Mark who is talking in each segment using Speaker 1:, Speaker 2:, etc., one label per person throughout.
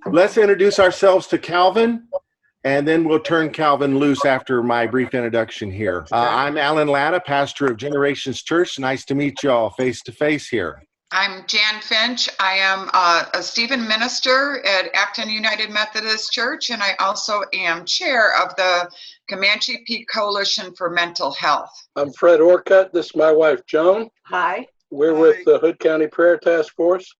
Speaker 1: Let's introduce ourselves to Calvin, and then we'll turn Calvin loose after my brief introduction here. I'm Alan Latta, pastor of Generations Church. Nice to meet y'all face-to-face here.
Speaker 2: I'm Jan Finch. I am a Stephen minister at Acton United Methodist Church, and I also am chair of the Comanche Peak Coalition for Mental Health.
Speaker 3: I'm Fred Orcutt. This is my wife, Joan.
Speaker 4: Hi.
Speaker 3: We're with the Hood County Prayer Task Force.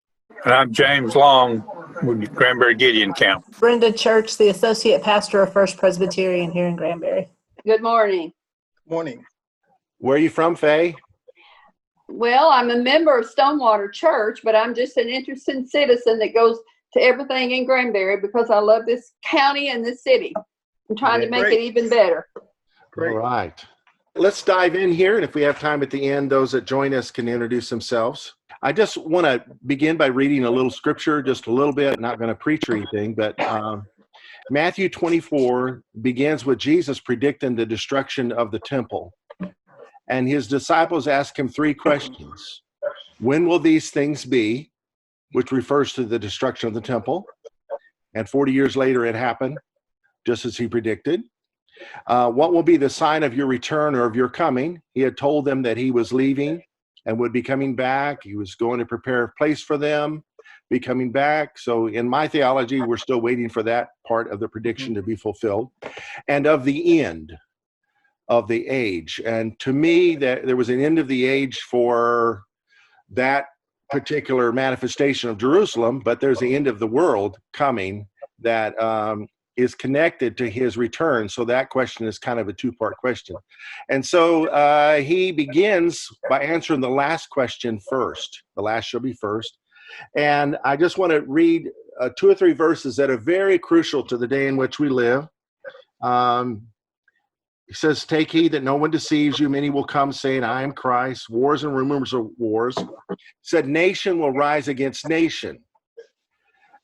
Speaker 5: And I'm James Long with Granbury Gideon Camp.
Speaker 4: Brenda Church, the Associate Pastor of First Presbyterian here in Granbury.
Speaker 6: Good morning.
Speaker 3: Morning.
Speaker 1: Where are you from, Faye?
Speaker 6: Well, I'm a member of Stonewater Church, but I'm just an interested citizen that goes to everything in Granbury because I love this county and this city. I'm trying to make it even better.
Speaker 1: Great. All right. Let's dive in here, and if we have time at the end, those that join us can introduce themselves. I just want to begin by reading a little scripture, just a little bit, not going to preach or anything, but Matthew 24 begins with Jesus predicting the destruction of the temple. And his disciples ask him three questions. When will these things be? Which refers to the destruction of the temple. And 40 years later, it happened, just as he predicted. What will be the sign of your return or of your coming? He had told them that he was leaving and would be coming back. He was going to prepare a place for them, be coming back. So in my theology, we're still waiting for that part of the prediction to be fulfilled. And of the end of the age. And to me, that there was an end of the age for that particular manifestation of Jerusalem, but there's the end of the world coming that is connected to his return. So that question is kind of a two-part question. And so he begins by answering the last question first. The last shall be first. And I just want to read 2 or 3 verses that are very crucial to the day in which we live. He says, take heed that no one deceives you. Many will come saying, I am Christ. Wars and rumors of wars. He said, nation will rise against nation.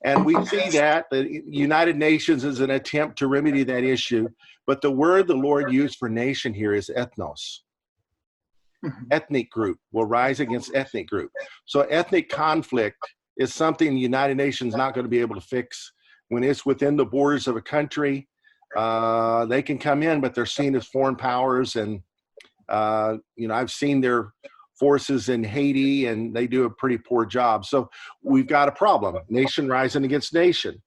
Speaker 1: And we see that the United Nations is an attempt to remedy that issue. But the word the Lord used for nation here is ethnos. Ethnic group will rise against ethnic group. So ethnic conflict is something the United Nations is not going to be able to fix when it's within the borders of a country. They can come in, but they're seen as foreign powers. And, I've seen their forces in Haiti, and they do a pretty poor job. So we've got a problem. Nation rising against nation.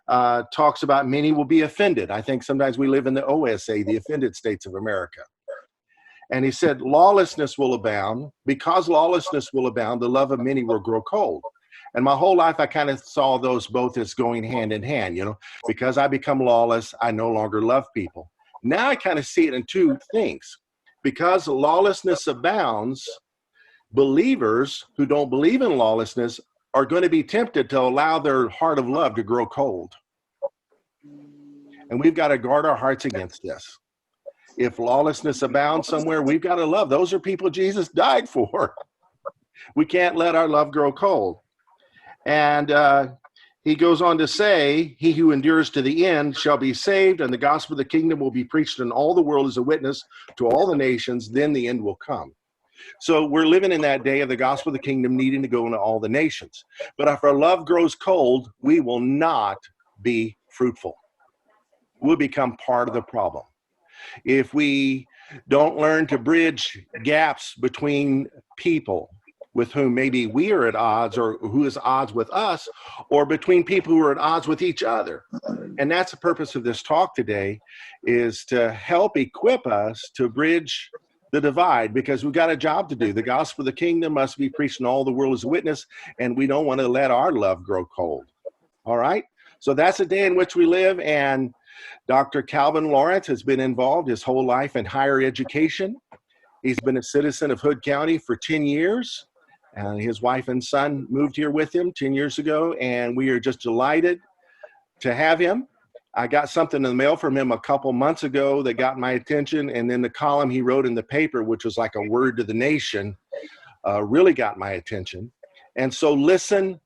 Speaker 1: Talks about many will be offended. I think sometimes we live in the OSA, the offended states of America. And he said, lawlessness will abound. Because lawlessness will abound, the love of many will grow cold. And my whole life, I kind of saw those both as going hand in hand, because I become lawless, I no longer love people. Now I kind of see it in two things. Because lawlessness abounds, believers who don't believe in lawlessness are going to be tempted to allow their heart of love to grow cold. And we've got to guard our hearts against this. If lawlessness abounds somewhere, we've got to love. Those are people Jesus died for. We can't let our love grow cold. And he goes on to say, he who endures to the end shall be saved, and the gospel of the kingdom will be preached in all the world as a witness to all the nations, then the end will come. So we're living in that day of the gospel of the kingdom needing to go into all the nations. But if our love grows cold, we will not be fruitful. We'll become part of the problem. If we don't learn to bridge gaps between people with whom maybe we are at odds, or who is at odds with us, or between people who are at odds with each other. And that's the purpose of this talk today, is to help equip us to bridge the divide, because we've got a job to do. The gospel of the kingdom must be preached in all the world as a witness, and we don't want to let our love grow cold. All right? So that's the day in which we live, and Dr. Calvin Lawrence has been involved his whole life in higher education. He's been a citizen of Hood County for 10 years. His wife and son moved here with him 10 years ago, and we are just delighted to have him. I got something in the mail from him a couple months ago that got my attention, and then the column he wrote in the paper, which was like a word to the nation, really got my attention. And so listen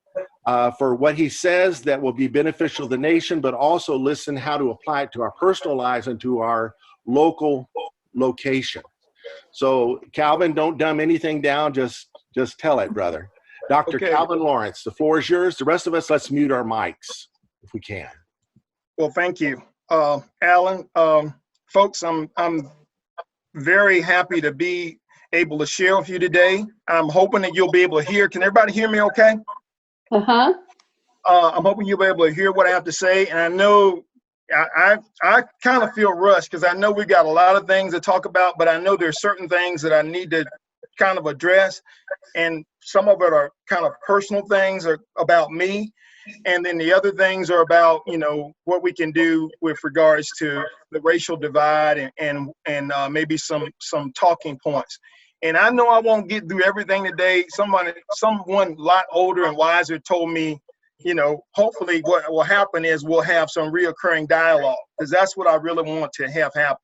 Speaker 1: for what he says that will be beneficial to the nation, but also listen how to apply it to our personal lives and to our local location. So Calvin, don't dumb anything down, just tell it, brother. Dr.
Speaker 3: Okay.
Speaker 1: Calvin Lawrence, the floor is yours. The rest of us, let's mute our mics if we can.
Speaker 3: Well, thank you, Alan. Folks, I'm very happy to be able to share with you today. I'm hoping that you'll be able to hear. Can everybody hear me okay?
Speaker 6: Uh-huh.
Speaker 3: I'm hoping you'll be able to hear what I have to say. And I know I kind of feel rushed because I know we got a lot of things to talk about, but I know there's certain things that I need to kind of address. And some of it are kind of personal things or about me. And then the other things are about, what we can do with regards to the racial divide and maybe some talking points. And I know I won't get through everything today. Someone a lot older and wiser told me, hopefully what will happen is we'll have some reoccurring dialogue, because that's what I really want to have happen.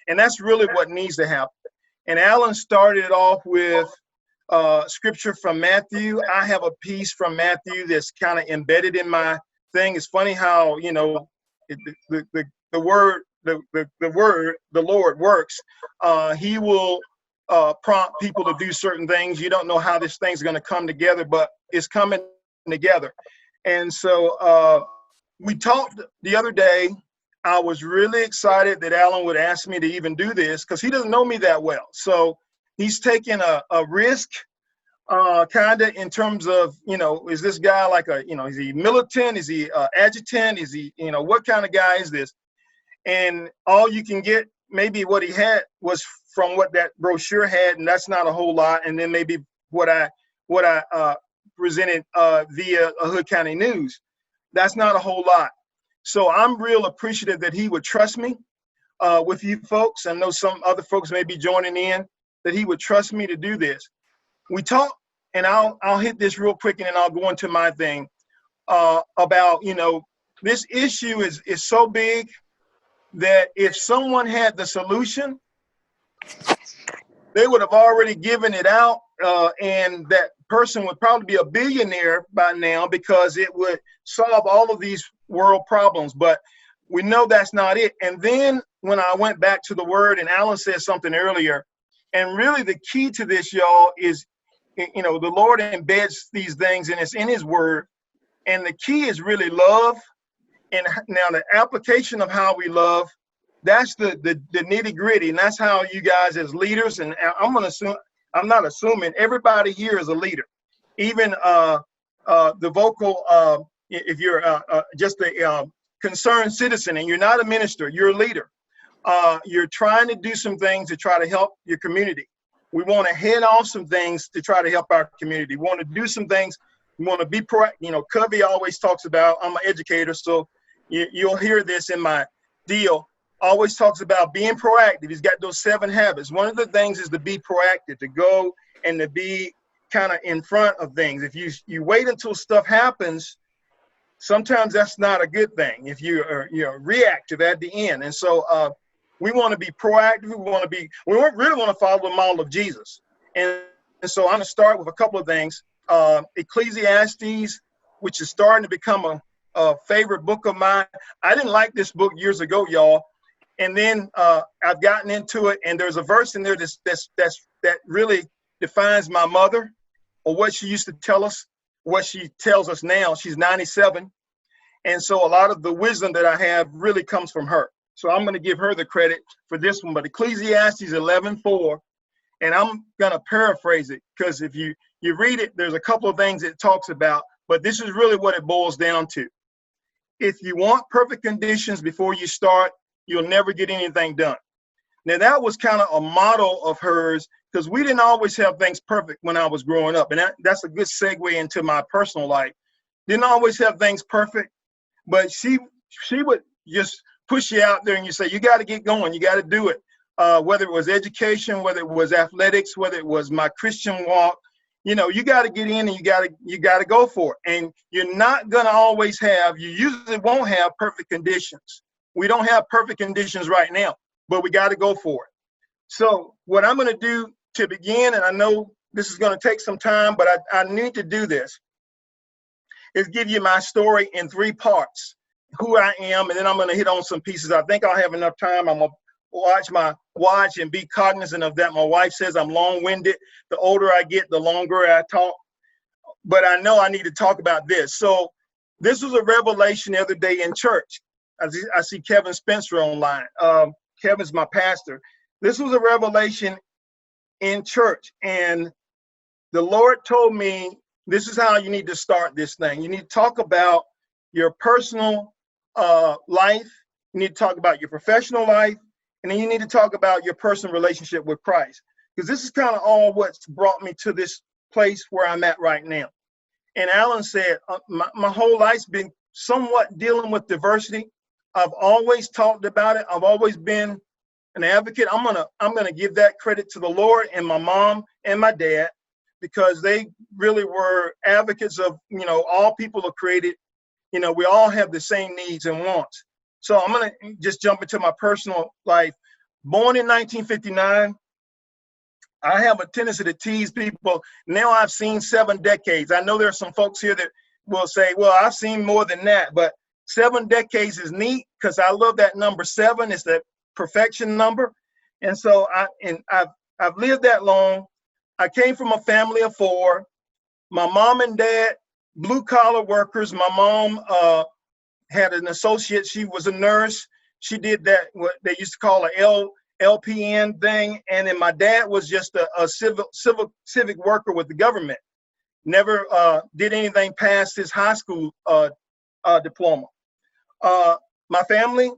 Speaker 3: And that's really what needs to happen. And Alan started it off with scripture from Matthew. I have a piece from Matthew that's kind of embedded in my thing. It's funny how, the Lord works. He will prompt people to do certain things. You don't know how this thing's going to come together, but it's coming together. And so we talked the other day. I was really excited that Alan would ask me to even do this because he doesn't know me that well. So he's taking a risk kind of in terms of, is this guy like is he militant? Is he adjutant? Is he, what kind of guy is this? And all you can get, maybe what he had was from what that brochure had, and that's not a whole lot. And then maybe what I presented via a Hood County News. That's not a whole lot. So I'm real appreciative that he would trust me with you folks. I know some other folks may be joining in, that he would trust me to do this. We talked, and I'll hit this real quick and then I'll go into my thing about, this issue is so big that if someone had the solution, they would have already given it out, and that person would probably be a billionaire by now because it would solve all of these world problems. But we know that's not it. And then when I went back to the word, and Alan said something earlier, and really the key to this, y'all, is, the Lord embeds these things and it's in his word. And the key is really love. And now the application of how we love, that's the nitty gritty. And that's how you guys as leaders, and I'm not assuming everybody here is a leader. Even the vocal, if you're just a concerned citizen and you're not a minister, you're a leader. You're trying to do some things to try to help your community. We want to head off some things to try to help our community. We want to do some things. We want to be proactive. Covey always talks about, I'm an educator, so you'll hear this in my deal, always talks about being proactive. He's got those 7 habits. One of the things is to be proactive, to go and to be kind of in front of things. If you wait until stuff happens, sometimes that's not a good thing if you're reactive at the end. And so we want to be proactive. We really want to follow the model of Jesus. And so I'm going to start with a couple of things. Ecclesiastes, which is starting to become a favorite book of mine. I didn't like this book years ago, y'all. And then I've gotten into it, and there's a verse in there that really defines my mother, or what she used to tell us, what she tells us now. She's 97. And so a lot of the wisdom that I have really comes from her. So I'm going to give her the credit for this one. But Ecclesiastes 11:4, and I'm going to paraphrase it, because if you read it, there's a couple of things it talks about, but this is really what it boils down to. If you want perfect conditions before you start, you'll never get anything done. Now, that was kind of a model of hers, because we didn't always have things perfect when I was growing up. And that's a good segue into my personal life. Didn't always have things perfect, but she would just push you out there and you say, you got to get going. You got to do it. Whether it was education, whether it was athletics, whether it was my Christian walk, you got to get in and you got to go for it. And you're not going to always you usually won't have perfect conditions. We don't have perfect conditions right now, but we got to go for it. So what I'm going to do to begin, and I know this is going to take some time, but I need to do this, is give you my story in 3 parts, who I am, and then I'm going to hit on some pieces. I think I'll have enough time. I'm going to watch my watch and be cognizant of that. My wife says I'm long-winded. The older I get, the longer I talk. but I know I need to talk about this. So this was a revelation the other day in church. I see Kevin Spencer online. Kevin's my pastor. This was a revelation in church, and the Lord told me, this is how you need to start this thing. You need to talk about your personal life. You need to talk about your professional life. And then you need to talk about your personal relationship with Christ. Because this is kind of all what's brought me to this place where I'm at right now. And Alan said, my whole life's been somewhat dealing with diversity. I've always talked about it. I've always been an advocate. I'm gonna give that credit to the Lord and my mom and my dad, because they really were advocates of, all people are created. We all have the same needs and wants. So I'm gonna just jump into my personal life. Born in 1959, I have a tendency to tease people. Now I've seen 7 decades. I know there are some folks here that will say, well, I've seen more than that, but 7 decades is neat because I love that number 7. It's the perfection number. And so I've lived that long. I came from a family of 4. My mom and dad, blue collar workers. My mom had an associate. She was a nurse. She did that, what they used to call a LPN thing. And then my dad was just a civic worker with the government. Never did anything past his high school diploma. My family,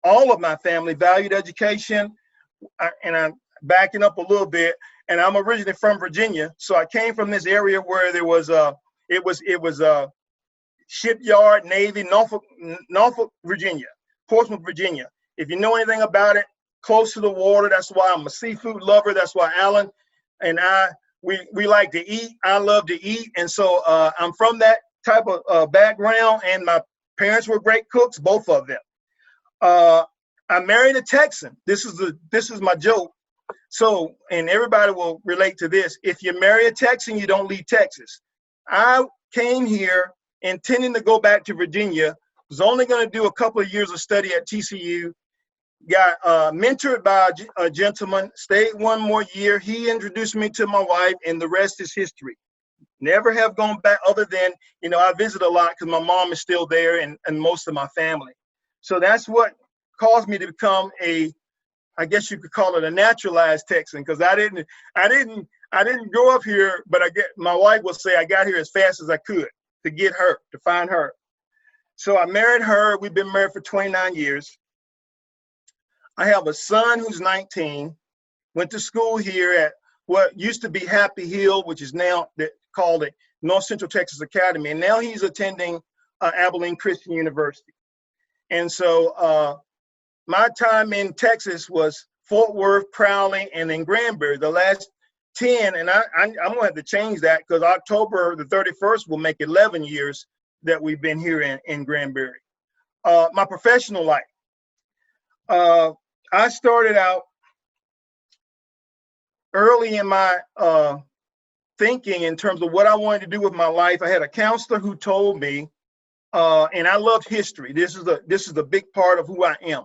Speaker 3: all of my family valued education. And I'm backing up a little bit. And I'm originally from Virginia, so I came from this area where there was it was a shipyard, Navy, Norfolk, Virginia, Portsmouth, Virginia. If you know anything about it, close to the water. That's why I'm a seafood lover. That's why Alan and we like to eat. I love to eat, and so I'm from that type of background. And my parents were great cooks, both of them. I married a Texan. This is my joke. So, and everybody will relate to this. If you marry a Texan, you don't leave Texas. I came here intending to go back to Virginia, was only going to do a couple of years of study at TCU, got mentored by a gentleman, stayed 1 more year. He introduced me to my wife, and the rest is history. Never have gone back other than, I visit a lot because my mom is still there and most of my family. So that's what caused me to become I guess you could call it a naturalized Texan, because I didn't grow up here, but my wife will say I got here as fast as I could to find her. So I married her. We've been married for 29 years. I have a son who's 19, went to school here at what used to be Happy Hill, which is now called it North Central Texas Academy. And now he's attending Abilene Christian University. And so my time in Texas was Fort Worth, Crowley, and then Granbury. The last 10, and I'm going to have to change that because October the 31st will make 11 years that we've been here in Granbury. My professional life. I started out early in my thinking in terms of what I wanted to do with my life. I had a counselor who told me, and I loved history. This is a big part of who I am.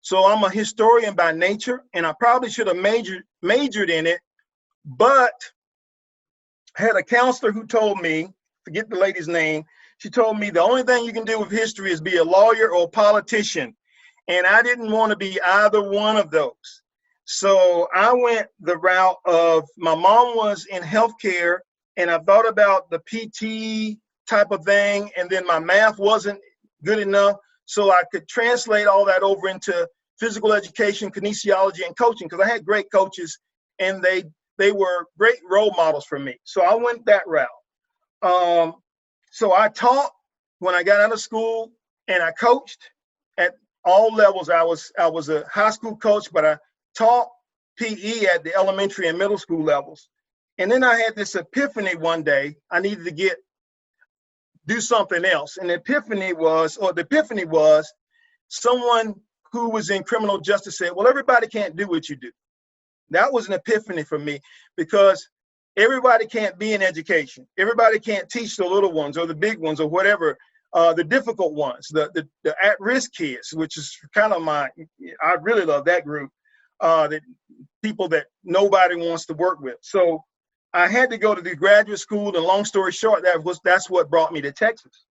Speaker 3: So I'm a historian by nature, and I probably should have majored in it, but I had a counselor who told me, forget the lady's name, she told me the only thing you can do with history is be a lawyer or a politician. And I didn't want to be either one of those. So I went the route of, my mom was in healthcare, and I thought about the PT type of thing, and then my math wasn't good enough. So I could translate all that over into physical education, kinesiology, and coaching, because I had great coaches, and they were great role models for me. So I went that route. So I taught when I got out of school, and I coached at all levels. I was a high school coach, but I taught PE at the elementary and middle school levels. And then I had this epiphany one day. I needed to do something else. And the epiphany was someone who was in criminal justice said, well, everybody can't do what you do. That was an epiphany for me, because everybody can't be in education. Everybody can't teach the little ones or the big ones or whatever, the difficult ones, the at-risk kids, which is kind of I really love that group, that people that nobody wants to work with. So I had to go to the graduate school, and long story short, that's what brought me to Texas.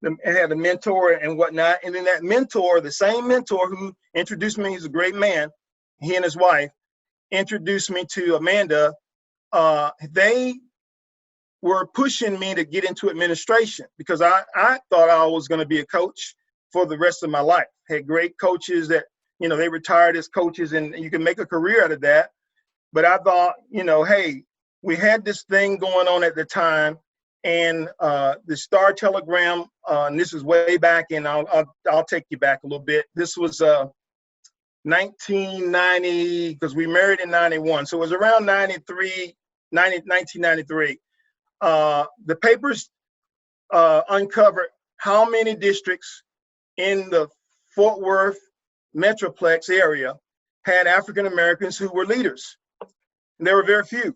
Speaker 3: I had a mentor and whatnot, and then that mentor, the same mentor who introduced me, he's a great man, he and his wife introduced me to Amanda. They were pushing me to get into administration because I thought I was going to be a coach for the rest of my life. Had great coaches that, they retired as coaches, and you can make a career out of that. But I thought, hey, we had this thing going on at the time, and the Star Telegram, and this is way back, and I'll take you back a little bit. This was 1990, because we married in 91. So it was around 1993. The papers uncovered how many districts in the Fort Worth Metroplex area had African Americans who were leaders. And there were very few.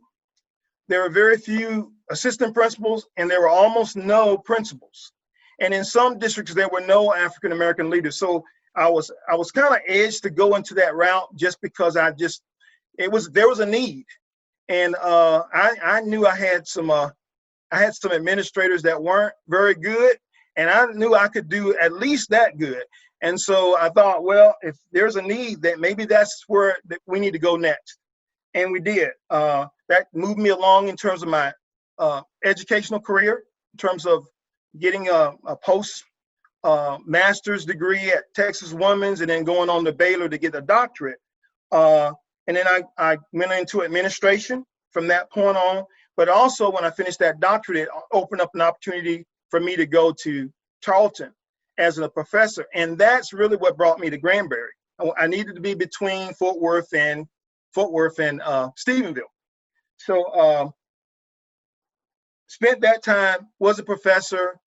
Speaker 3: There were very few assistant principals, and there were almost no principals. And in some districts, there were no African American leaders. So I was kind of edged to go into that route just because there was a need. And I knew I had some administrators that weren't very good, and I knew I could do at least that good. And so I thought, well, if there's a need, that maybe that's where we need to go next. And we did. That moved me along in terms of my educational career, in terms of getting a post master's degree at Texas Women's, and then going on to Baylor to get a doctorate. And then I went into administration from that point on. But also, when I finished that doctorate, it opened up an opportunity for me to go to Charleston as a professor. And that's really what brought me to Granbury. I needed to be between Fort Worth and Stephenville. So spent that time, was a professor,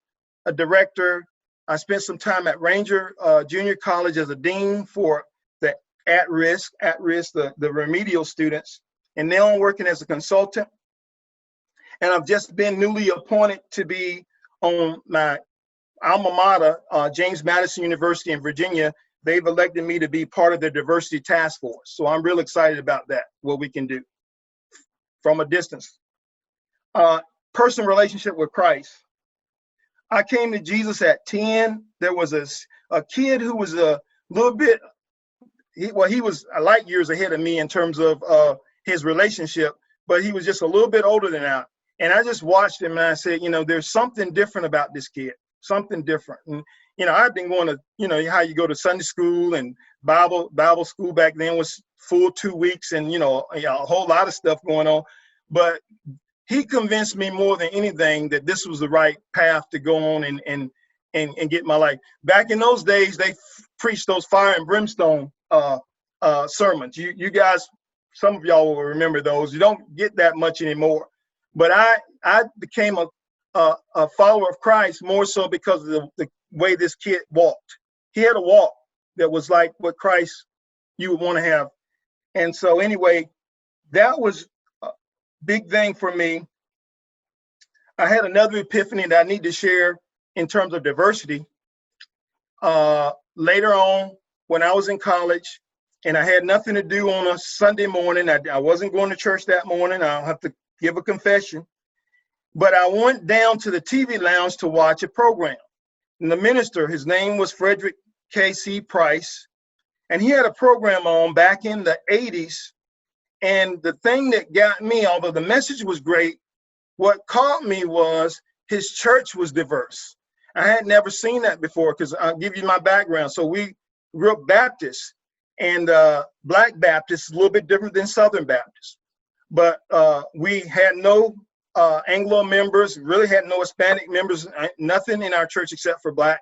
Speaker 3: a director. I spent some time at Ranger Junior College as a dean for the at-risk, the remedial students. And now I'm working as a consultant. And I've just been newly appointed to be on my alma mater, James Madison University in Virginia. They've elected me to be part of their diversity task force. So I'm real excited about that, what we can do from a distance. Personal relationship with Christ. I came to Jesus at 10. There was a kid who was a little bit, he was light years ahead of me in terms of his relationship, but he was just a little bit older than I. And I just watched him and I said, there's something different about this kid, something different. And, I've been going to, how you go to Sunday school and Bible school back then was full 2 weeks and, a whole lot of stuff going on. But he convinced me more than anything that this was the right path to go on and get my life. Back in those days, they preached those fire and brimstone sermons. You guys, some of y'all will remember those. You don't get that much anymore. But I became a follower of Christ more so because of the way this kid walked. He had a walk that was like what Christ you would want to have. And so anyway, that was a big thing for me. I had another epiphany that I need to share in terms of diversity. Later on, when I was in college and I had nothing to do on a Sunday morning, I wasn't going to church that morning. I'll have to give a confession. But I went down to the TV lounge to watch a program. And the minister, his name was Frederick K.C. Price, and he had a program on back in the 80s. And the thing that got me, although the message was great, what caught me was his church was diverse. I had never seen that before because I'll give you my background. So we grew up Baptist, and Black Baptist is a little bit different than Southern Baptist. But we had no Anglo members, really had no Hispanic members, nothing in our church except for Black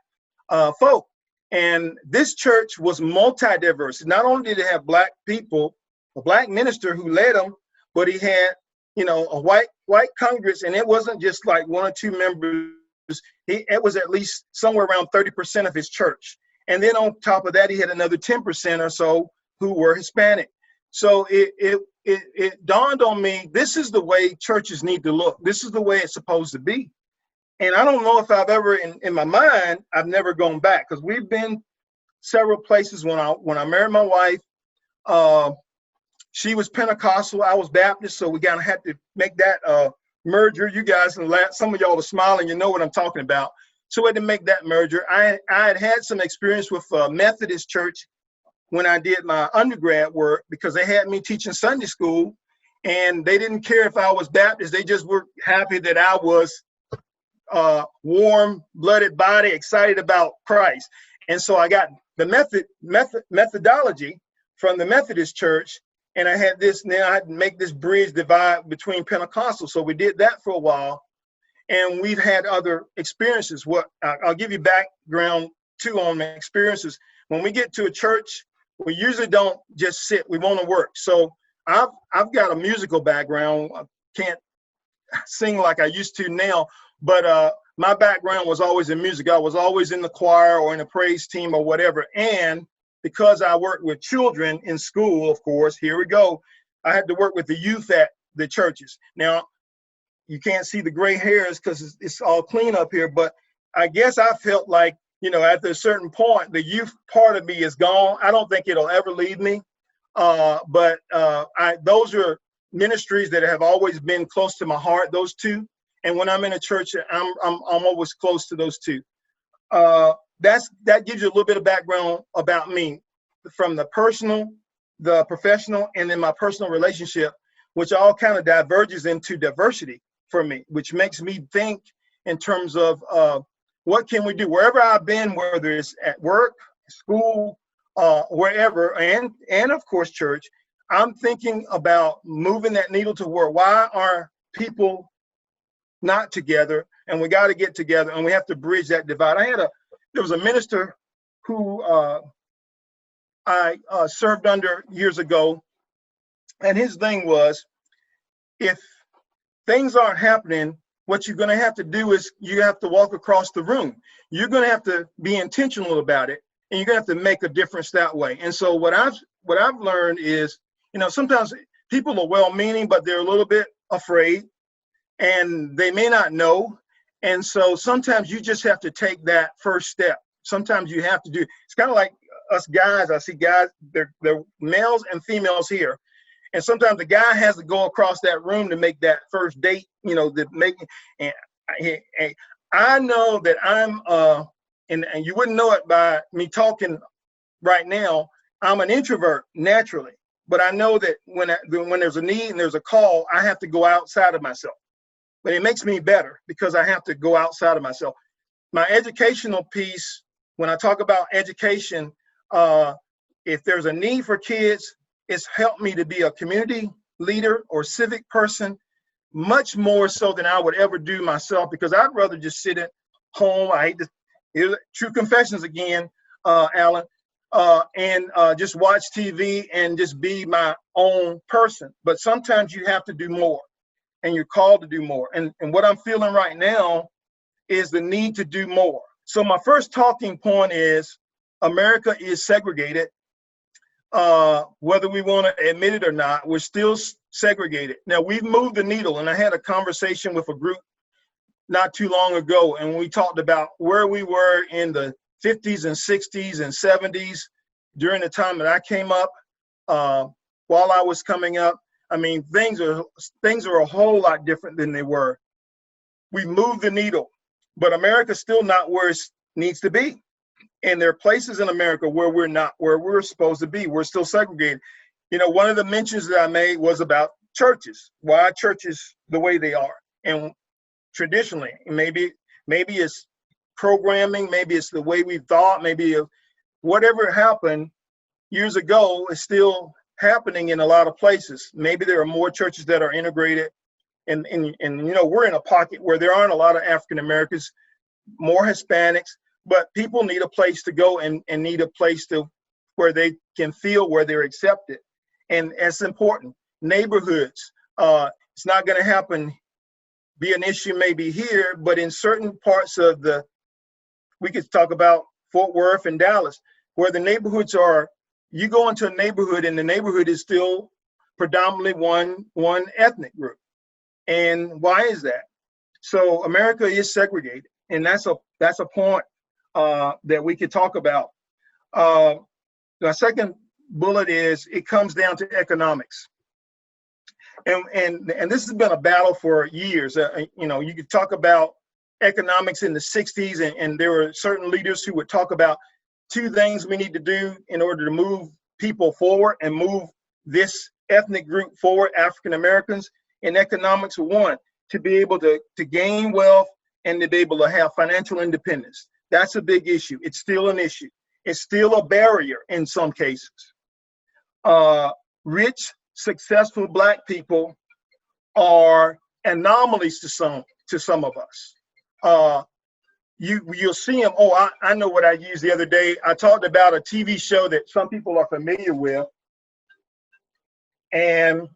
Speaker 3: folk. And this church was multi-diverse. Not only did it have Black people, a Black minister who led them, but he had, a white Congress, and it wasn't just like one or two members. It was at least somewhere around 30% of his church. And then on top of that, he had another 10% or so who were Hispanic. So it dawned on me, this is the way churches need to look. This is the way it's supposed to be. And I don't know if I've ever, in my mind, I've never gone back, because we've been several places. When I married my wife, She was Pentecostal, I was Baptist, so we kind of had to make that merger. You guys, and some of y'all are smiling, you know what I'm talking about. So we had to make that merger. I had some experience with Methodist church when I did my undergrad work, because they had me teaching Sunday school, and they didn't care if I was Baptist. They just were happy that I was warm-blooded body, excited about Christ. And so I got the methodology from the Methodist church, and I had this, now I had to make this bridge divide between Pentecostal. So we did that for a while, and we've had other experiences. I'll give you background too on my experiences. When we get to a church, we usually don't just sit, we want to work. So I've got a musical background. I can't sing like I used to now, but my background was always in music. I was always in the choir or in a praise team or whatever. And because I worked with children in school, of course, here we go, I had to work with the youth at the churches. Now, you can't see the gray hairs because it's all clean up here, but I guess I felt like, you know, at a certain point, the youth part of me is gone. I don't think it'll ever leave me. But those are ministries that have always been close to my heart, those two. And when I'm in a church, I'm always close to those two. That gives you a little bit of background about me, from the personal, the professional, and then my personal relationship, which all kind of diverges into diversity for me, which makes me think in terms of what can we do wherever I've been, whether it's at work, school, wherever, and of course church. I'm thinking about moving that needle to where, why are people not together? And we got to get together, and we have to bridge that divide. There was a minister who I served under years ago, and his thing was, if things aren't happening, what you're going to have to do is you have to walk across the room. You're going to have to be intentional about it, and you're going to have to make a difference that way. And so what I've learned is, you know, sometimes people are well-meaning, but they're a little bit afraid, and they may not know. And so sometimes you just have to take that first step. Sometimes you have to do. It's kind of like us guys. I see guys. They're males and females here. And sometimes the guy has to go across that room to make that first date, you know, and I know that I'm, and you wouldn't know it by me talking right now, I'm an introvert naturally, but I know that when there's a need and there's a call, I have to go outside of myself. But it makes me better because I have to go outside of myself. My educational piece, when I talk about education, if there's a need for kids, it's helped me to be a community leader or civic person, much more so than I would ever do myself, because I'd rather just sit at home. I hate to hear true confessions again, Alan, and just watch TV and just be my own person. But sometimes you have to do more, and you're called to do more. And what I'm feeling right now is the need to do more. So my first talking point is America is segregated. Whether we want to admit it or not, we're still segregated. Now, we've moved the needle, and I had a conversation with a group not too long ago, and we talked about where we were in the 50s and 60s and 70s during the time that I came up. While I was coming up, I mean, things are a whole lot different than they were. We moved the needle, but America's still not where it needs to be. And there are places in America where we're not where we're supposed to be. We're still segregated. You know, one of the mentions that I made was about churches. Why churches the way they are? And traditionally, maybe it's programming, maybe it's the way we thought, maybe whatever happened years ago is still happening in a lot of places. Maybe there are more churches that are integrated, and you know, we're in a pocket where there aren't a lot of African Americans, more Hispanics. But people need a place to go and need a place where they can feel where they're accepted. And it's important. Neighborhoods, it's not going to be an issue maybe here, but in certain parts of we could talk about Fort Worth and Dallas, where the neighborhoods are, you go into a neighborhood and the neighborhood is still predominantly one ethnic group. And why is that? So America is segregated, and that's a point that we could talk about. The second bullet is it comes down to economics. And this has been a battle for years. You could talk about economics in the 60s, and there were certain leaders who would talk about two things we need to do in order to move people forward and move this ethnic group forward, African Americans. In economics, one, to be able to gain wealth and to be able to have financial independence. That's a big issue. It's still an issue. It's still a barrier in some cases. Rich, successful Black people are anomalies to some of us. You'll see them. Oh, I know what I used the other day. I talked about a TV show that some people are familiar with, and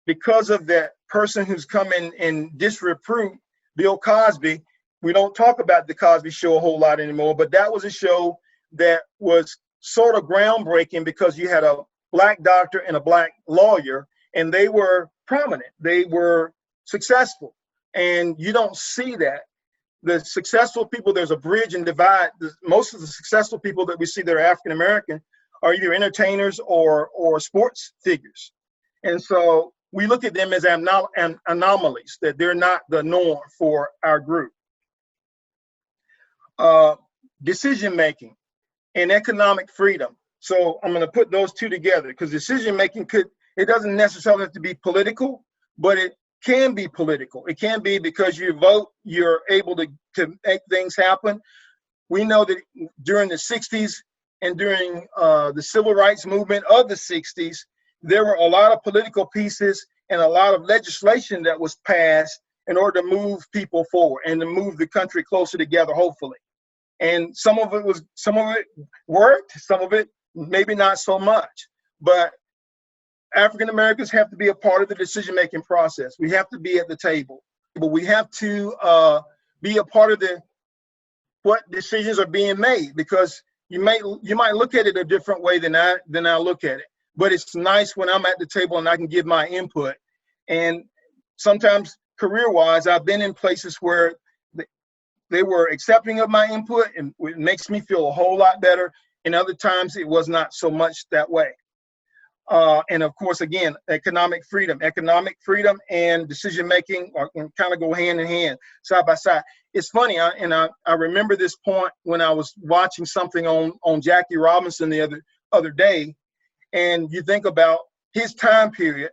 Speaker 3: because of that person who's come in and disrepute Bill Cosby, we don't talk about the Cosby Show a whole lot anymore. But that was a show that was sort of groundbreaking because you had a Black doctor and a Black lawyer, and they were prominent. They were successful, and you don't see that. The successful people, there's a bridge and divide. Most of the successful people that we see that are African American are either entertainers or sports figures. And so we look at them as anomalies, that they're not the norm for our group. Decision making and economic freedom. So I'm going to put those two together because decision making it doesn't necessarily have to be political, but it can be political. It can be because you vote, you're able to make things happen. We know that during the 60s and during the civil rights movement of the 60s, there were a lot of political pieces and a lot of legislation that was passed in order to move people forward and to move the country closer together, hopefully. And some of it worked, some of it maybe not so much. But African Americans have to be a part of the decision-making process. We have to be at the table, but we have to be a part of what decisions are being made, because you might look at it a different way than I look at it. But it's nice when I'm at the table and I can give my input. And sometimes career-wise, I've been in places where they were accepting of my input, and it makes me feel a whole lot better. And other times it was not so much that way. And of course, again, economic freedom and decision-making kind of go hand in hand, side by side. It's funny, I remember this point when I was watching something on Jackie Robinson the other day, and you think about his time period.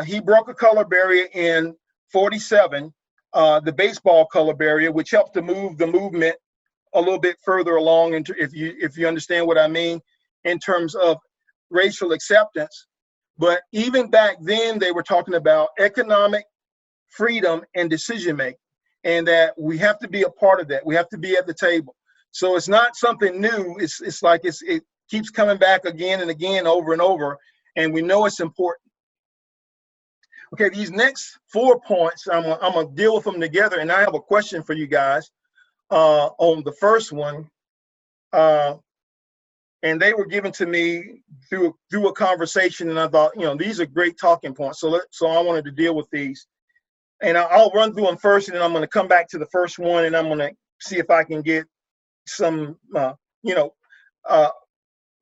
Speaker 3: He broke a color barrier in 47, the baseball color barrier, which helped to move the movement a little bit further along, if you understand what I mean, in terms of racial acceptance. But even back then, they were talking about economic freedom and decision making, and that we have to be a part of that. We have to be at the table. So it's not something new. It's like it keeps coming back again and again, over and over, and we know it's important. Okay, these next 4 points, I'm gonna deal with them together, and I have a question for you guys on the first one. And they were given to me through a conversation, and I thought, these are great talking points. So I wanted to deal with these, and I'll run through them first, and then I'm going to come back to the first one, and I'm going to see if I can get some,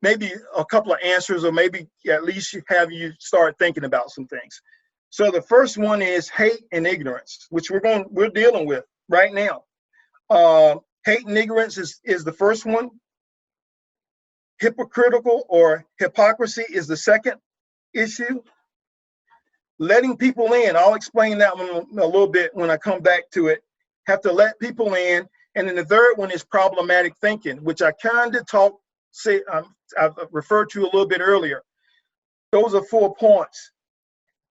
Speaker 3: maybe a couple of answers, or maybe at least have you start thinking about some things. So the first one is hate and ignorance, which we're dealing with right now. Hate and ignorance is the first one. Hypocritical or hypocrisy is the second issue. Letting people in, I'll explain that one a little bit when I come back to it. Have to let people in. And then the third one is problematic thinking, which I kind of I've referred to a little bit earlier. Those are 4 points.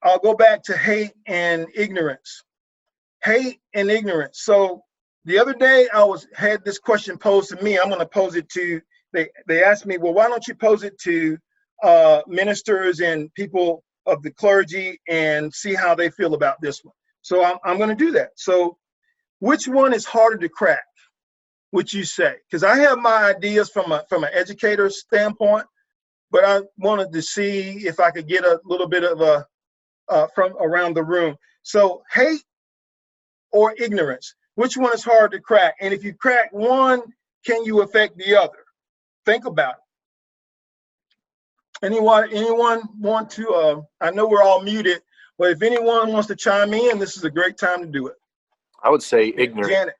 Speaker 3: I'll go back to hate and ignorance. Hate and ignorance. So the other day I had this question posed to me. I'm going to pose it to. They asked me, well, why don't you pose it to ministers and people of the clergy and see how they feel about this one? So I'm going to do that. So which one is harder to crack, would you say? Because I have my ideas from an educator's standpoint, but I wanted to see if I could get a little bit of from around the room. So hate or ignorance, which one is hard to crack? And if you crack one, can you affect the other? Think about Anyone want to, I know we're all muted, but if anyone wants to chime in, this is a great time to do it.
Speaker 7: I would say ignorant.
Speaker 3: Janet.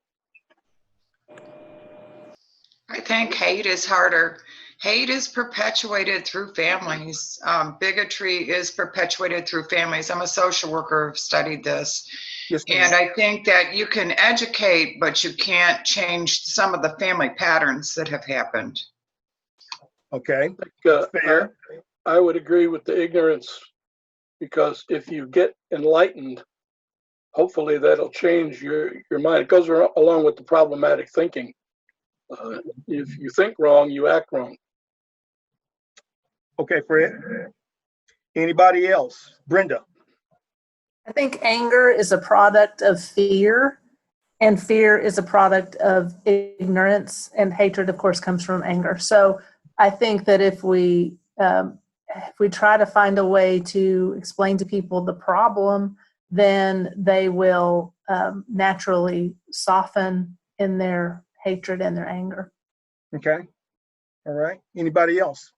Speaker 2: I think hate is harder. Hate is perpetuated through families. Bigotry is perpetuated through families. I'm a social worker, I've studied this.
Speaker 3: Yes,
Speaker 2: and I think that you can educate, but you can't change some of the family patterns that have happened.
Speaker 3: Okay.
Speaker 8: Fair. I would agree with the ignorance, because if you get enlightened, hopefully that'll change your mind. It goes along with the problematic thinking. If you think wrong, you act wrong.
Speaker 3: Okay, Fred. Anybody else? Brenda.
Speaker 4: I think anger is a product of fear, and fear is a product of ignorance, and hatred, of course, comes from anger. So I think that if we try to find a way to explain to people the problem, then they will naturally soften in their hatred and their anger.
Speaker 3: Okay. All right. Anybody else?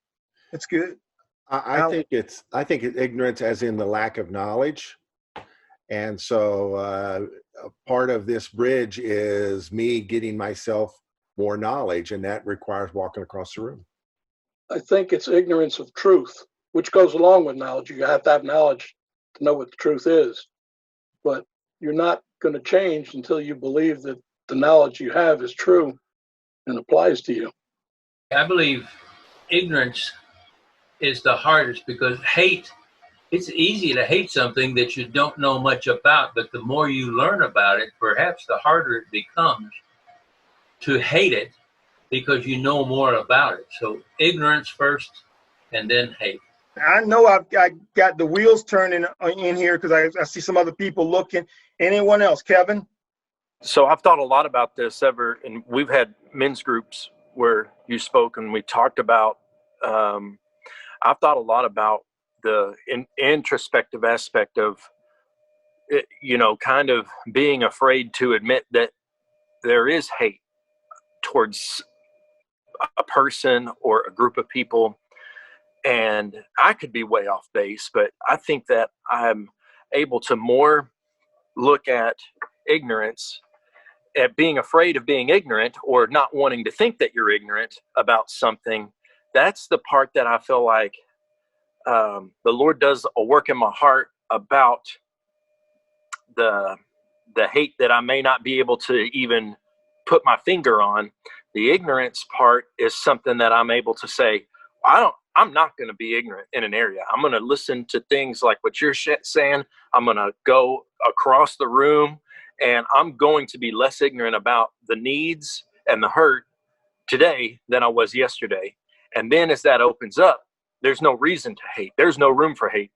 Speaker 3: That's good.
Speaker 1: I think it's ignorance as in the lack of knowledge. And so part of this bridge is me getting myself more knowledge, and that requires walking across the room.
Speaker 8: I think it's ignorance of truth, which goes along with knowledge. You have to have knowledge to know what the truth is. But you're not going to change until you believe that the knowledge you have is true and applies to you.
Speaker 9: I believe ignorance is the hardest, because hate, it's easy to hate something that you don't know much about, but the more you learn about it, perhaps the harder it becomes to hate it, because you know more about it. So ignorance first, and then hate.
Speaker 3: I know I got the wheels turning in here, because I see some other people looking. Anyone else? Kevin?
Speaker 7: So I've thought a lot about this and we've had men's groups where you spoke and we talked about, I've thought a lot about the introspective aspect of it, kind of being afraid to admit that there is hate towards a person or a group of people. And I could be way off base, but I think that I'm able to more look at ignorance, at being afraid of being ignorant or not wanting to think that you're ignorant about something. That's the part that I feel like the Lord does a work in my heart about the hate that I may not be able to even put my finger on. The ignorance part is something that I'm able to say, I'm not going to be ignorant in an area. I'm going to listen to things like what you're saying. I'm going to go across the room, and I'm going to be less ignorant about the needs and the hurt today than I was yesterday. And then as that opens up, there's no reason to hate. There's no room for hate.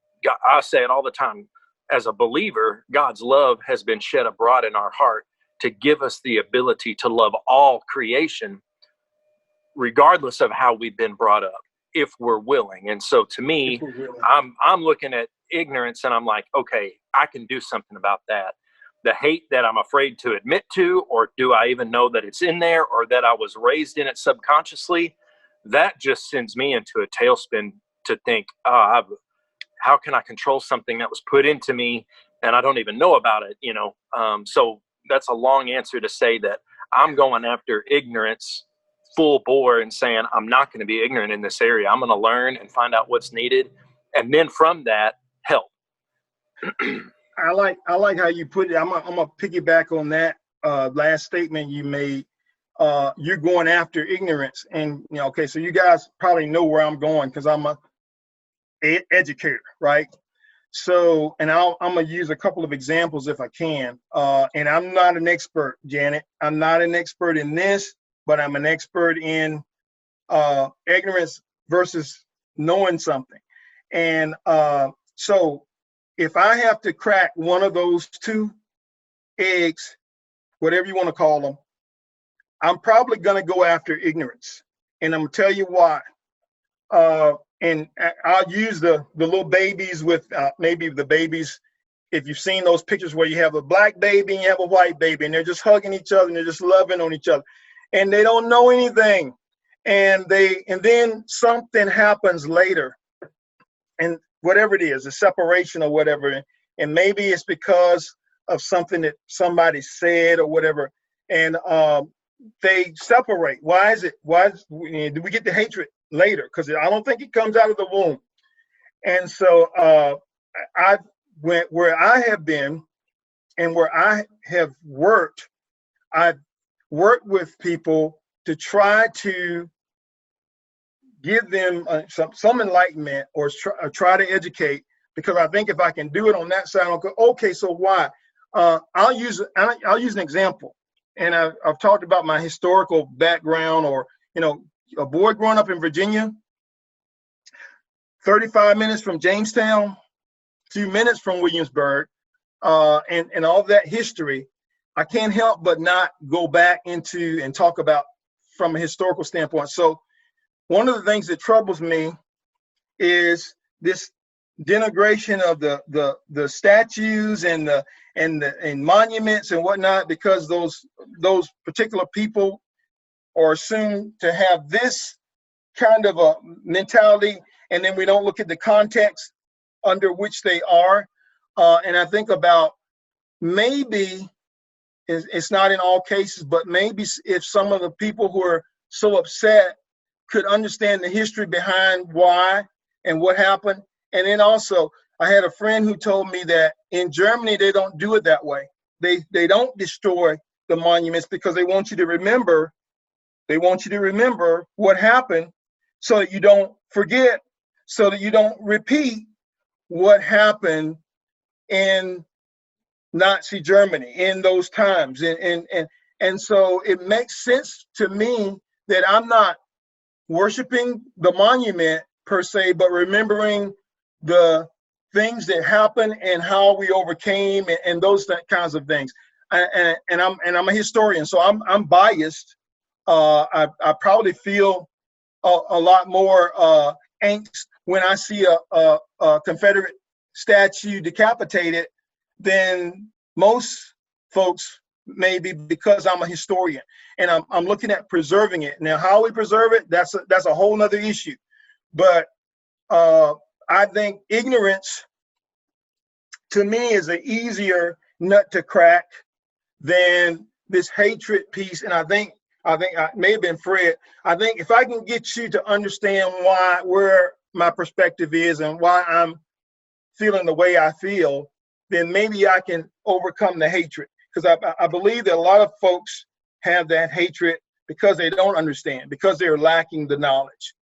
Speaker 7: I say it all the time. As a believer, God's love has been shed abroad in our heart to give us the ability to love all creation, regardless of how we've been brought up, if we're willing. And so to me, I'm looking at ignorance and I'm like, okay, I can do something about that. The hate that I'm afraid to admit to, or do I even know that it's in there, or that I was raised in it subconsciously, that just sends me into a tailspin to think, how can I control something that was put into me and I don't even know about it, So that's a long answer to say that I'm going after ignorance full bore and saying, I'm not going to be ignorant in this area. I'm going to learn and find out what's needed. And then from that, help.
Speaker 3: I like how you put it. I'm gonna piggyback on that last statement you made. You're going after ignorance, and okay, so you guys probably know where I'm going, because I'm a educator, right? So, and I'm gonna use a couple of examples if I can. And I'm not an expert, Janet. I'm not an expert in this, but I'm an expert in ignorance versus knowing something. And so if I have to crack one of those two eggs, whatever you want to call them, I'm probably going to go after ignorance. And I'm going to tell you why. And I'll use the little babies with maybe the babies. If you've seen those pictures where you have a black baby and you have a white baby, and they're just hugging each other and they're just loving on each other, and they don't know anything. And then something happens later and whatever it is, a separation or whatever, and maybe it's because of something that somebody said or whatever, and they separate. Why is it? Do we get the hatred later? Because I don't think it comes out of the womb. And so I went where I have been and where I have worked. I've worked with people to try to give them some enlightenment or try to educate, because I think if I can do it on that side, I'll go, okay, so why? I'll use an example. And I've talked about my historical background, or, a boy growing up in Virginia, 35 minutes from Jamestown, a few minutes from Williamsburg, and all that history. I can't help but not go back into and talk about from a historical standpoint. So one of the things that troubles me is this denigration of the statues and monuments and whatnot, because those particular people are assumed to have this kind of a mentality, and then we don't look at the context under which they are. And I think about maybe, it's not in all cases, but maybe if some of the people who are so upset could understand the history behind why and what happened. And then also, I had a friend who told me that in Germany, they don't do it that way. They don't destroy the monuments because they want you to remember. They want you to remember what happened, so that you don't forget, so that you don't repeat what happened in Nazi Germany in those times. And so it makes sense to me that I'm not worshiping the monument per se, but remembering the things that happened and how we overcame and those kinds of things. And I'm a historian, so I'm biased. I probably feel a lot more angst when I see a Confederate statue decapitated than most folks, maybe, because I'm a historian and I'm looking at preserving it. Now, how we preserve it, that's a whole nother issue. But I think ignorance, to me, is an easier nut to crack than this hatred piece. And I think I may have been Fred. I think if I can get you to understand where my perspective is and why I'm feeling the way I feel, then maybe I can overcome the hatred. Because I believe that a lot of folks have that hatred because they don't understand, because they're lacking the knowledge.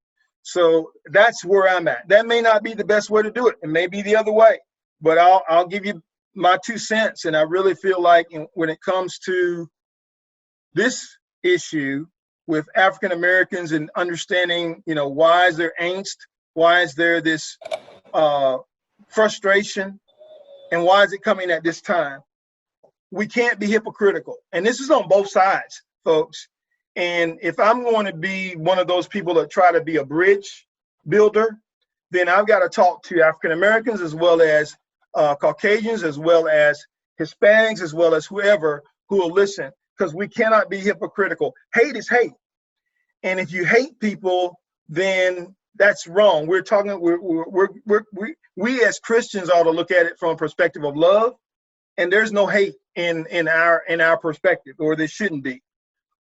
Speaker 3: So that's where I'm at. That may not be the best way to do it. It may be the other way, but I'll give you my 2 cents. And I really feel like when it comes to this issue with African Americans and understanding, why is there angst? Why is there this frustration? And why is it coming at this time? We can't be hypocritical. And this is on both sides, folks. And if I'm going to be one of those people that try to be a bridge builder, then I've got to talk to African Americans as well as Caucasians, as well as Hispanics, as well as whoever who will listen, because we cannot be hypocritical. Hate is hate. And if you hate people, then that's wrong. We're talking, we as Christians ought to look at it from a perspective of love, and there's no hate in our perspective, or there shouldn't be.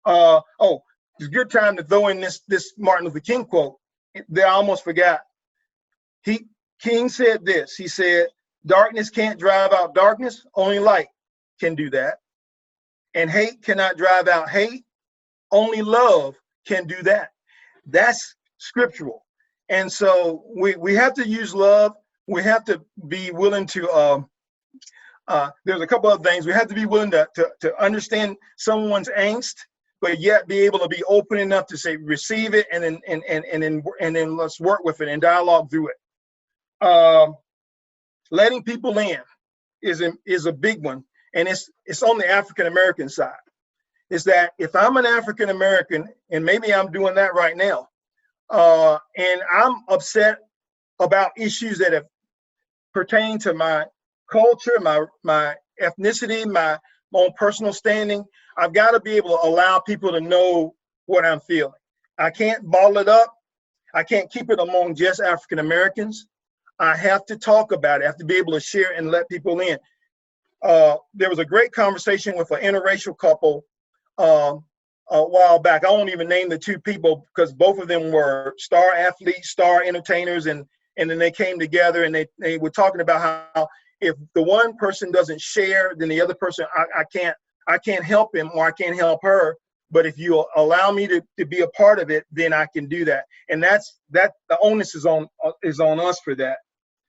Speaker 3: It's a good time to throw in this Martin Luther King quote that I almost forgot. King said this. He said, "Darkness can't drive out darkness, only light can do that. And hate cannot drive out hate, only love can do that." That's scriptural. And so we have to use love. We have to be willing to, there's a couple of things. We have to be willing to understand someone's angst, but yet be able to be open enough to say, receive it, and then let's work with it and dialogue through it. Letting people in is a big one. And it's on the African American side. Is that if I'm an African American, and maybe I'm doing that right now, and I'm upset about issues that have pertained to my culture, my ethnicity, my own personal standing, I've got to be able to allow people to know what I'm feeling. I can't bottle it up. I can't keep it among just African Americans. I have to talk about it. I have to be able to share and let people in. There was a great conversation with an interracial couple a while back. I won't even name the two people because both of them were star athletes, star entertainers, and then they came together and they were talking about how if the one person doesn't share, then the other person, I can't help him or I can't help her. But if you allow me to be a part of it, then I can do that. And that's the onus is on us for that.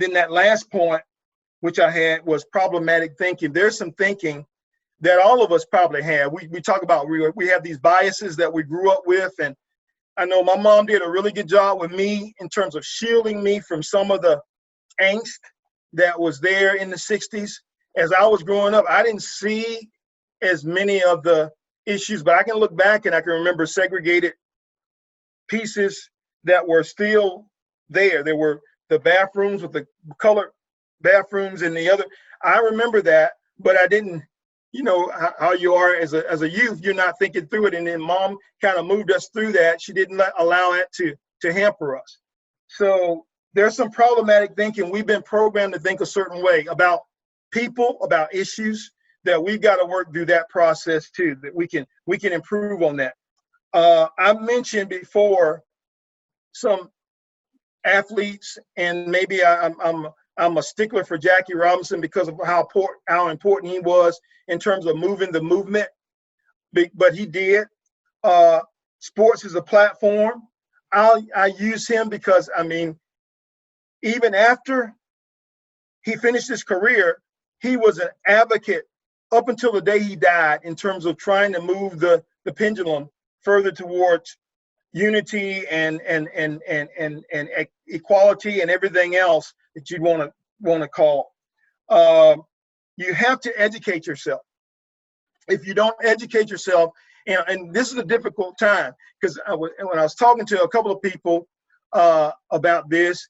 Speaker 3: Then that last point, which I had, was problematic thinking. There's some thinking that all of us probably have. We talk about, we have these biases that we grew up with. And I know my mom did a really good job with me in terms of shielding me from some of the angst that was there in the 60s. As I was growing up, I didn't see as many of the issues, but I can look back and I can remember segregated pieces that were still there. There were the bathrooms with the colored bathrooms and the other. I remember that, but I didn't, you know, how you are as a youth, you're not thinking through it. And then mom kind of moved us through that. She didn't allow it to hamper us. So there's some problematic thinking. We've been programmed to think a certain way about people, about issues, that we've got to work through that process too, that we can improve on that. I mentioned before some athletes, and maybe I'm a stickler for Jackie Robinson because of how important he was in terms of moving the movement, but he did. Sports is a platform. I use him because, I mean, even after he finished his career, he was an advocate up until the day he died in terms of trying to move the pendulum further towards unity and equality and everything else that you'd want to call. You have to educate yourself. If you don't educate yourself, and this is a difficult time, because when I was talking to a couple of people about this,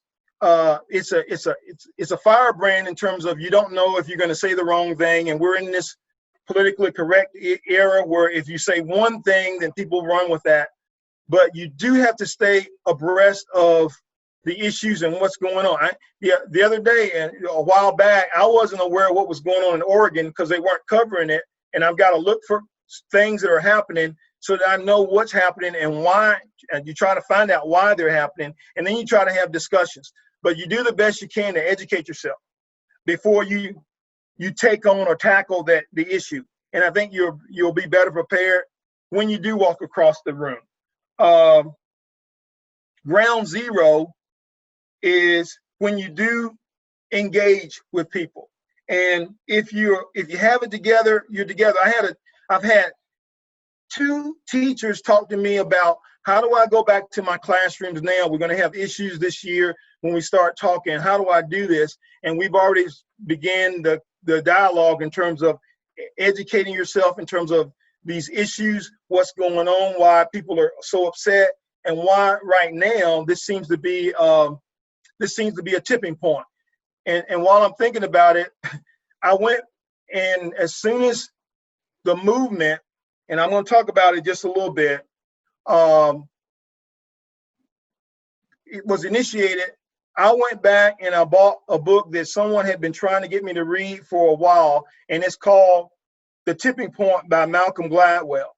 Speaker 3: it's a firebrand in terms of you don't know if you're going to say the wrong thing, and we're in this politically correct era where if you say one thing, then people run with that. But you do have to stay abreast of the issues and what's going on. The other day, and a while back, I wasn't aware of what was going on in Oregon because they weren't covering it, and I've got to look for things that are happening so that I know what's happening and why. And you try to find out why they're happening, and then you try to have discussions. But you do the best you can to educate yourself before you take on or tackle the issue. And I think you'll be better prepared when you do walk across the room. Ground zero is when you do engage with people. And if you have it together, you're together. I've had 2 teachers talk to me about how do I go back to my classrooms now? We're going to have issues this year when we start talking. How do I do this? And we've already began the dialogue in terms of educating yourself in terms of these issues, what's going on, why people are so upset, and why right now this seems to be a tipping point. And while I'm thinking about it, I went, and as soon as the movement, and I'm going to talk about it just a little bit, it was initiated, I went back and I bought a book that someone had been trying to get me to read for a while, and it's called The Tipping Point by Malcolm Gladwell.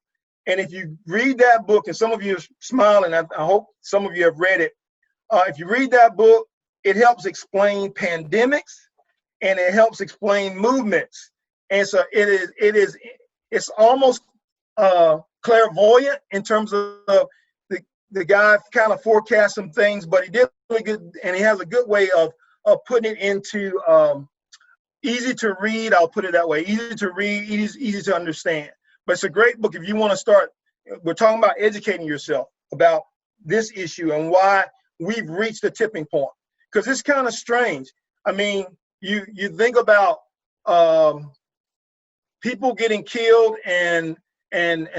Speaker 3: And if you read that book, and some of you are smiling, I hope some of you have read it. If you read that book, it helps explain pandemics and it helps explain movements. And so it's almost clairvoyant in terms of the guy kind of forecast some things, but he did really good, and he has a good way of putting it into easy to read. I'll put it that way: easy to read, easy to understand. But it's a great book if you want to start. We're talking about educating yourself about this issue and why we've reached a tipping point. Because it's kind of strange. I mean, you think about people getting killed and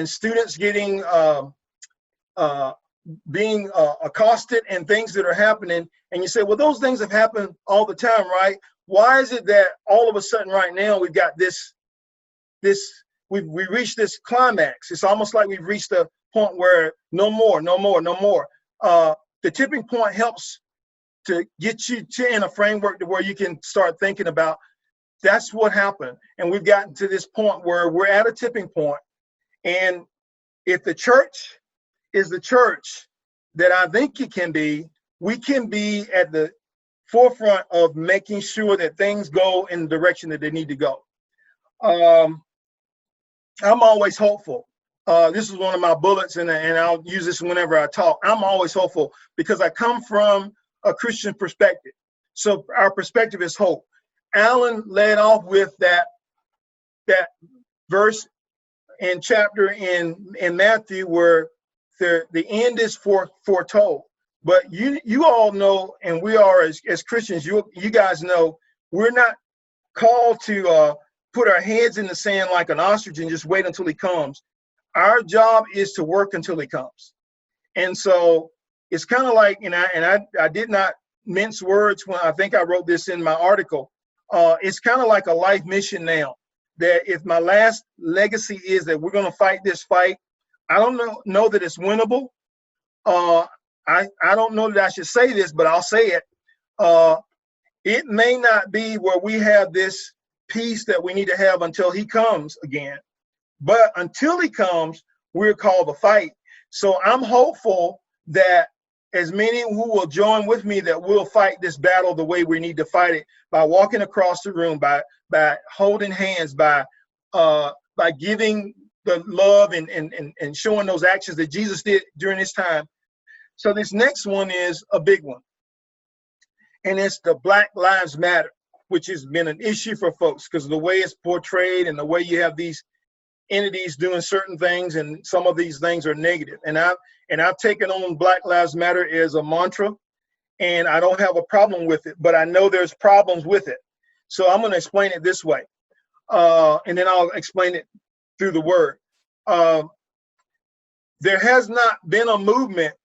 Speaker 3: students getting being accosted and things that are happening, and you say, well, those things have happened all the time, right? Why is it that all of a sudden right now we've got we reached this climax? It's almost like we've reached a point where no more. The tipping point helps get you to in a framework to where you can start thinking about that's what happened. And we've gotten to this point where we're at a tipping point. And if the church is the church that I think it can be, we can be at the forefront of making sure that things go in the direction that they need to go. I'm always hopeful. This is one of my bullets, and I'll use this whenever I talk. I'm always hopeful because I come from a Christian perspective. So our perspective is hope. Alan led off with that verse and chapter in Matthew where the end is foretold. But you all know, and we are as Christians, you guys know, we're not called to put our heads in the sand like an ostrich and just wait until he comes. Our job is to work until he comes. And so it's kind of like, and I did not mince words when I think I wrote this in my article. It's kind of like a life mission now, that if my last legacy is that we're going to fight this fight, I don't know that it's winnable. I don't know that I should say this, but I'll say it. It may not be where we have this peace that we need to have until he comes again. But until he comes, we're called to fight. So I'm hopeful that as many who will join with me, that we'll fight this battle the way we need to fight it, by walking across the room, by holding hands, by giving the love and showing those actions that Jesus did during his time. So this next one is a big one. And it's the Black Lives Matter, which has been an issue for folks because of the way it's portrayed and the way you have these entities doing certain things, and some of these things are negative. And I've taken on Black Lives Matter as a mantra, and I don't have a problem with it, but I know there's problems with it. So I'm going to explain it this way, and then I'll explain it through the word. There has not been a movement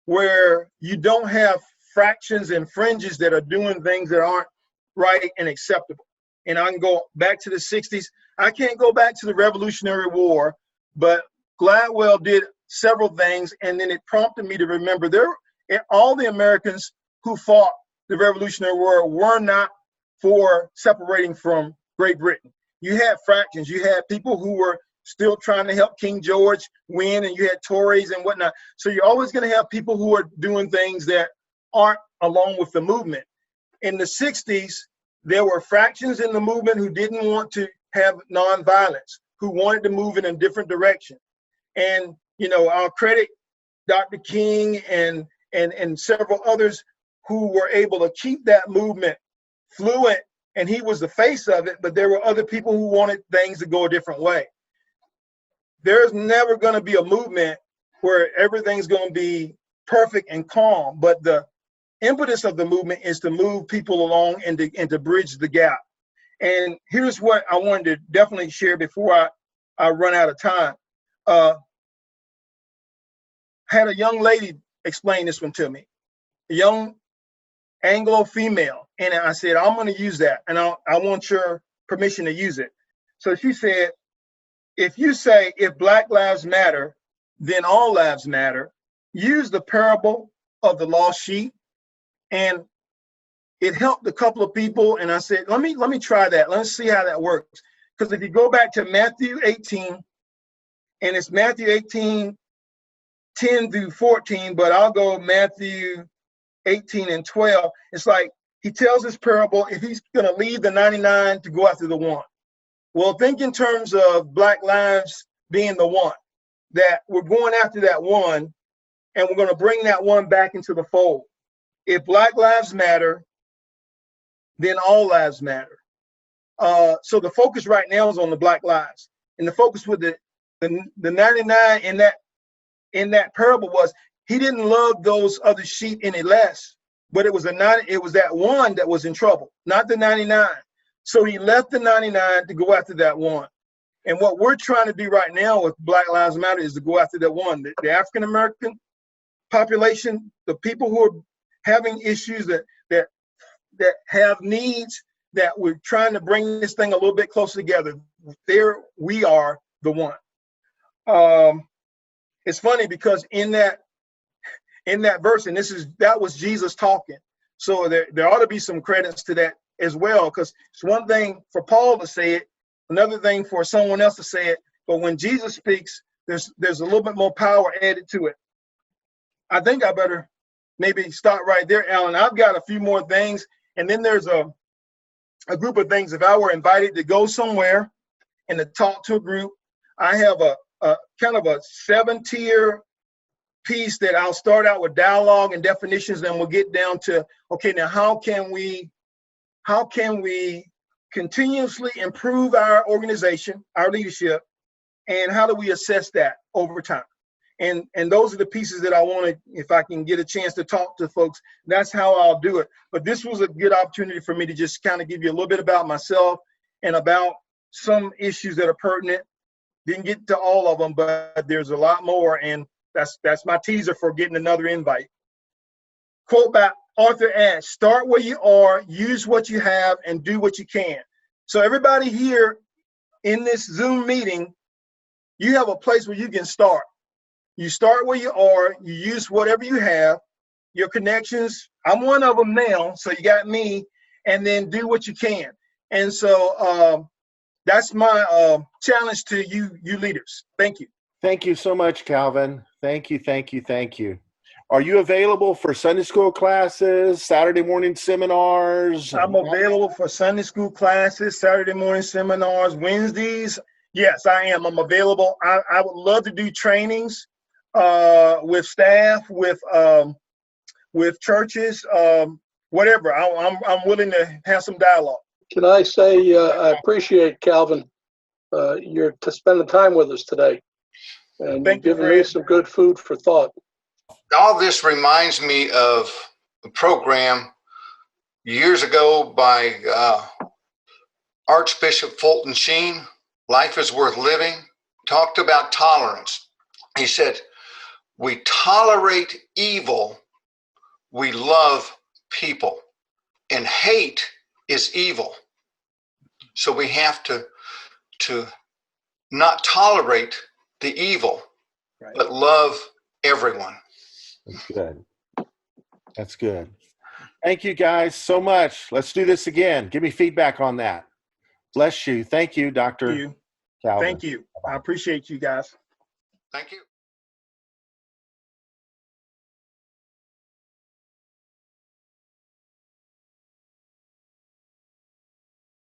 Speaker 3: where you don't have fractions and fringes that are doing things that aren't right and acceptable. And I can go back to the 60s. I can't go back to the Revolutionary War, but Gladwell did several things, and then it prompted me to remember all the Americans who fought the Revolutionary War were not for separating from Great Britain. You had fractions. You had people who were still trying to help King George win, and you had Tories and whatnot. So you're always going to have people who are doing things that aren't along with the movement. In the 60s, there were fractions in the movement who didn't want to have nonviolence, who wanted to move in a different direction. And, I'll credit Dr. King and several others who were able to keep that movement fluent, and he was the face of it, but there were other people who wanted things to go a different way. There's never going to be a movement where everything's going to be perfect and calm, but the impetus of the movement is to move people along and to bridge the gap. And here's what I wanted to definitely share before I run out of time. Had a young lady explain this one to me, a young Anglo female, and I said, I'm going to use that, and I want your permission to use it. So she said, if you say, if Black lives matter, then all lives matter, use the parable of the lost sheep. And it helped a couple of people, and I said, let me try that. Let's see how that works. Because if you go back to Matthew 18, and it's Matthew 18, 10 through 14, but I'll go Matthew 18 and 12. It's like he tells this parable if he's going to leave the 99 to go after the one. Well, think in terms of Black lives being the one, that we're going after that one, and we're going to bring that one back into the fold. If Black lives matter, then all lives matter. So the focus right now is on the Black lives, and the focus with the 99 in that parable was he didn't love those other sheep any less, but it was that one that was in trouble, not the 99. So he left the 99 to go after that one. And what we're trying to do right now with Black Lives Matter is to go after that one, the African American population, the people who are having issues that have needs, that we're trying to bring this thing a little bit closer together. There we are the one. It's funny because in that verse, and that was Jesus talking. So there ought to be some credits to that as well, because it's one thing for Paul to say it, another thing for someone else to say it, but when Jesus speaks, there's a little bit more power added to it. I think I better maybe stop right there, Alan. I've got a few more things, and then there's a group of things. If I were invited to go somewhere and to talk to a group, I have a kind of a 7-tier piece that I'll start out with dialogue and definitions, then we'll get down to, okay, now how can we continuously improve our organization, our leadership, and how do we assess that over time? And those are the pieces that I want to, if I can get a chance to talk to folks, that's how I'll do it. But this was a good opportunity for me to just kind of give you a little bit about myself and about some issues that are pertinent. Didn't get to all of them, but there's a lot more, and that's my teaser for getting another invite. Quote by Arthur Ashe: start where you are, use what you have, and do what you can. So everybody here in this Zoom meeting, you have a place where you can start. You start where you are, you use whatever you have, your connections. I'm one of them now, so you got me, and then do what you can. And so that's my challenge to you leaders. Thank you.
Speaker 1: Thank you so much, Calvin. Thank you. Are you available for Sunday school classes, Saturday morning seminars?
Speaker 3: I'm available for Sunday school classes, Saturday morning seminars, Wednesdays. Yes, I am. I'm available. I would love to do trainings with staff, with churches, whatever. I'm willing to have some dialogue.
Speaker 8: Can I say I appreciate, Calvin, your spending time with us today, and you've given me some good food for thought.
Speaker 10: All this reminds me of a program years ago by Archbishop Fulton Sheen, Life is Worth Living, talked about tolerance. He said, we tolerate evil, we love people, and hate is evil. So we have to not tolerate the evil, right, but love everyone.
Speaker 1: That's good. Thank you guys so much. Let's do this again. Give me feedback on that. Bless you. Thank you, Dr. Calvin.
Speaker 3: Thank you. I appreciate you guys.
Speaker 10: Thank you.